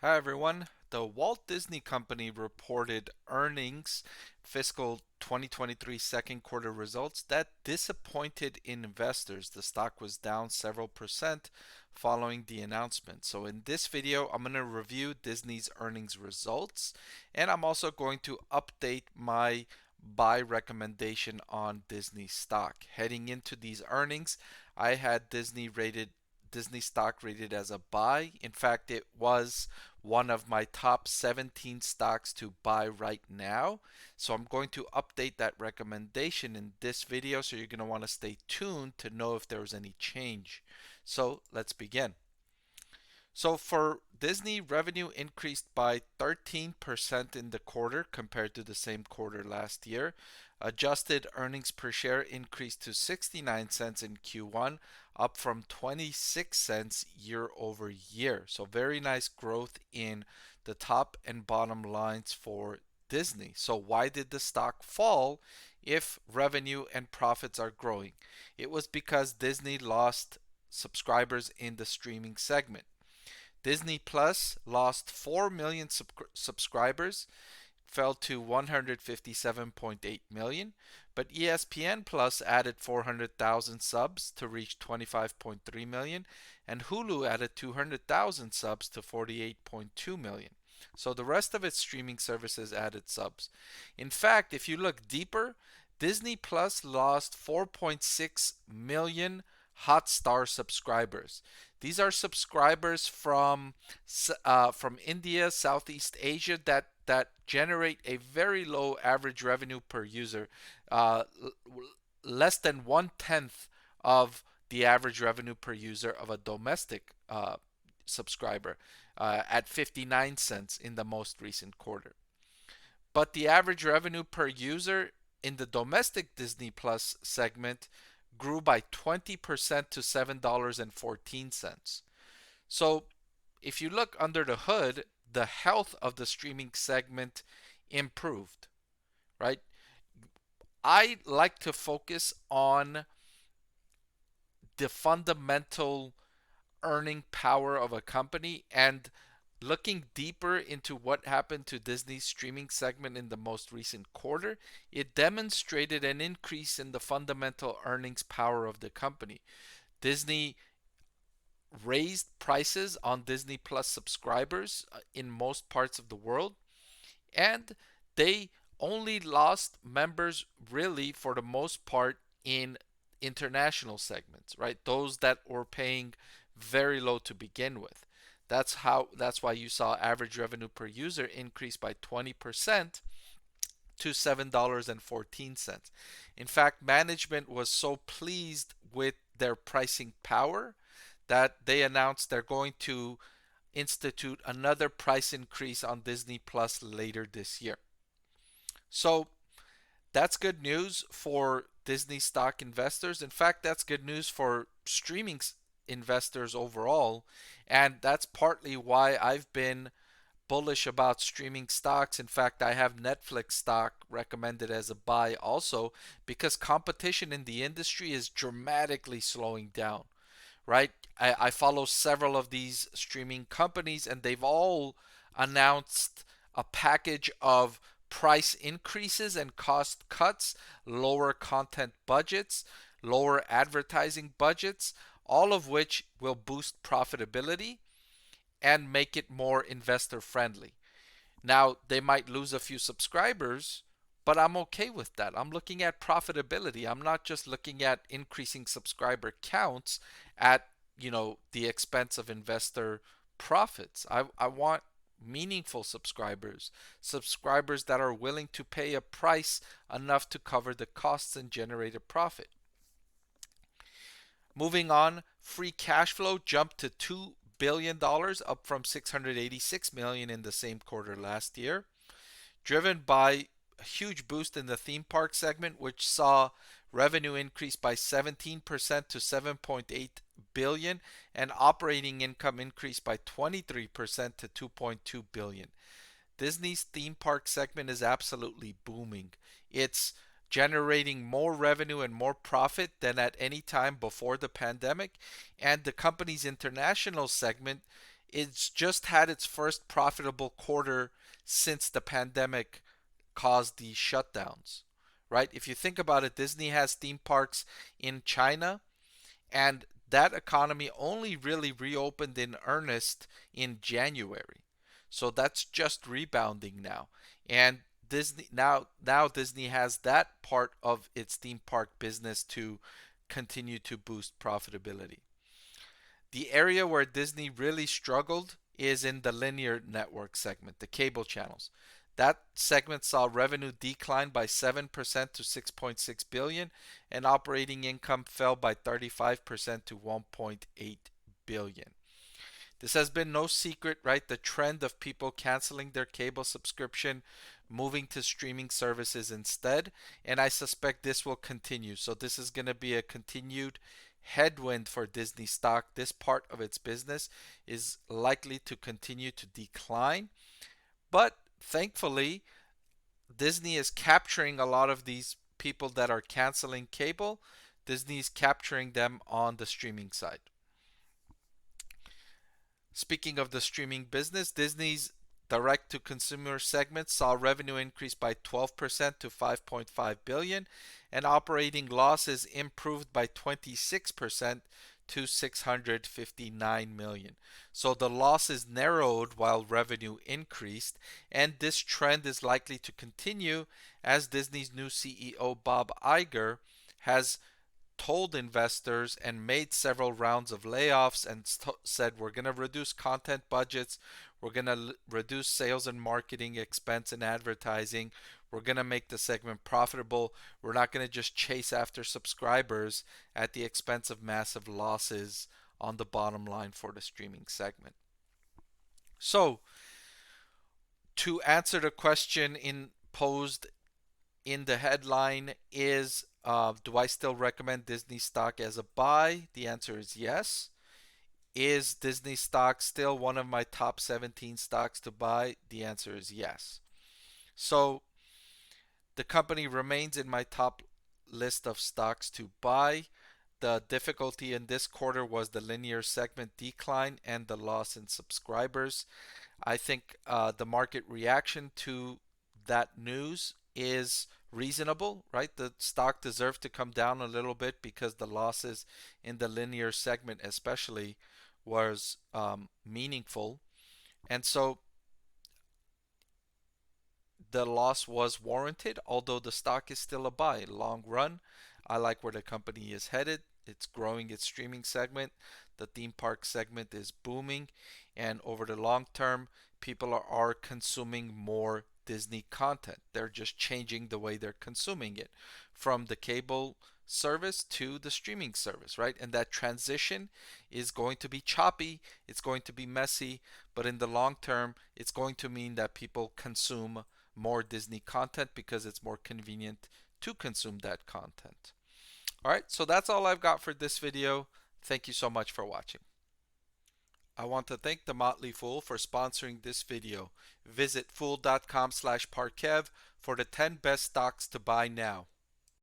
Hi everyone. The Walt Disney Company reported earnings fiscal 2023 second quarter results that disappointed investors. The stock was down several percent following the announcement. So in this video, I'm going to review Disney's earnings results, and I'm also going to update my buy recommendation on Disney stock. Heading into these earnings, I had Disney stock rated as a buy. In fact, it was one of my top 17 stocks to buy right now. So I'm going to update that recommendation in this video. So you're going to want to stay tuned to know if there's any change. So let's begin. So for Disney, revenue increased by 13% in the quarter compared to the same quarter last year. Adjusted earnings per share increased to 69 cents in Q1, up from 26 cents year over year. So very nice growth in the top and bottom lines for Disney. So why did the stock fall if revenue and profits are growing? It was because Disney lost subscribers in the streaming segment. Disney Plus lost 4 million subscribers, fell to 157.8 million, but ESPN Plus added 400,000 subs to reach 25.3 million, and Hulu added 200,000 subs to 48.2 million. So the rest of its streaming services added subs. In fact, if you look deeper, Disney Plus lost 4.6 million Hotstar subscribers. These are subscribers from India, Southeast Asia that generate a very low average revenue per user, uh, less than 1/10 of the average revenue per user of a domestic subscriber, at 59 cents in the most recent quarter. But the average revenue per user in the domestic Disney Plus segment grew by 20% to $7.14. So if you look under the hood, the health of the streaming segment improved, right? I like to focus on the fundamental earning power of a company, and looking deeper into what happened to Disney's streaming segment in the most recent quarter, it demonstrated an increase in the fundamental earnings power of the company. Disney raised prices on Disney Plus subscribers in most parts of the world, and they only lost members really for the most part in international segments, right? Those that were paying very low to begin with. That's why you saw average revenue per user increase by 20% to $7.14. In fact, management was so pleased with their pricing power that they announced they're going to institute another price increase on Disney Plus later this year. So that's good news for Disney stock investors. In fact, that's good news for streaming investors overall. And that's partly why I've been bullish about streaming stocks. In fact, I have Netflix stock recommended as a buy also, because competition in the industry is dramatically slowing down, right? I follow several of these streaming companies, and they've all announced a package of price increases and cost cuts, lower content budgets, lower advertising budgets, all of which will boost profitability and make it more investor friendly. Now, they might lose a few subscribers, but I'm okay with that. I'm looking at profitability. I'm not just looking at increasing subscriber counts at, the expense of investor profits. I want meaningful subscribers that are willing to pay a price enough to cover the costs and generate a profit. Moving on, free cash flow jumped to $2 billion, up from 686 million in the same quarter last year, driven by a huge boost in the theme park segment, which saw revenue increase by 17% to 7.8 billion, and operating income increased by 23% to 2.2 billion. Disney's theme park segment is absolutely booming. It's generating more revenue and more profit than at any time before the pandemic, and the company's international segment it's just had its first profitable quarter since the pandemic caused these shutdowns, right? If you think about it, Disney has theme parks in China, and that economy only really reopened in earnest in January. So that's just rebounding now. And Disney has that part of its theme park business to continue to boost profitability. The area where Disney really struggled is in the linear network segment, the cable channels. That segment saw revenue decline by 7% to 6.6 billion and operating income fell by 35% to 1.8 billion. This has been no secret, right? The trend of people canceling their cable subscription, moving to streaming services instead, and I suspect this will continue. So this is going to be a continued headwind for Disney stock. This part of its business is likely to continue to decline, but thankfully, Disney is capturing a lot of these people that are canceling cable. Disney is capturing them on the streaming side. Speaking of the streaming business, Disney's direct to consumer segment saw revenue increase by 12% to 5.5 billion and operating losses improved by 26% to 659 million. So the losses narrowed while revenue increased, and this trend is likely to continue as Disney's new CEO Bob Iger has told investors and made several rounds of layoffs and said we're going to reduce content budgets, we're going to reduce sales and marketing expense and advertising, we're going to make the segment profitable, we're not going to just chase after subscribers at the expense of massive losses on the bottom line for the streaming segment. So to answer the question posed in the headline is, do I still recommend Disney stock as a buy? The answer is yes. Is Disney stock still one of my top 17 stocks to buy? The answer is yes. So the company remains in my top list of stocks to buy. The difficulty in this quarter was the linear segment decline and the loss in subscribers. I think the market reaction to that news is reasonable, right? The stock deserved to come down a little bit because the losses in the linear segment especially was meaningful. And so the loss was warranted, although the stock is still a buy. Long run, I like where the company is headed. It's growing its streaming segment. The theme park segment is booming. And over the long term, people are consuming more Disney content. They're just changing the way they're consuming it from the cable service to the streaming service, right? And that transition is going to be choppy, it's going to be messy, but in the long term, it's going to mean that people consume more Disney content because it's more convenient to consume that content. All right, so that's all I've got for this video. Thank you so much for watching. I want to thank the Motley Fool for sponsoring this video. Visit fool.com/Parkev for the 10 best stocks to buy now.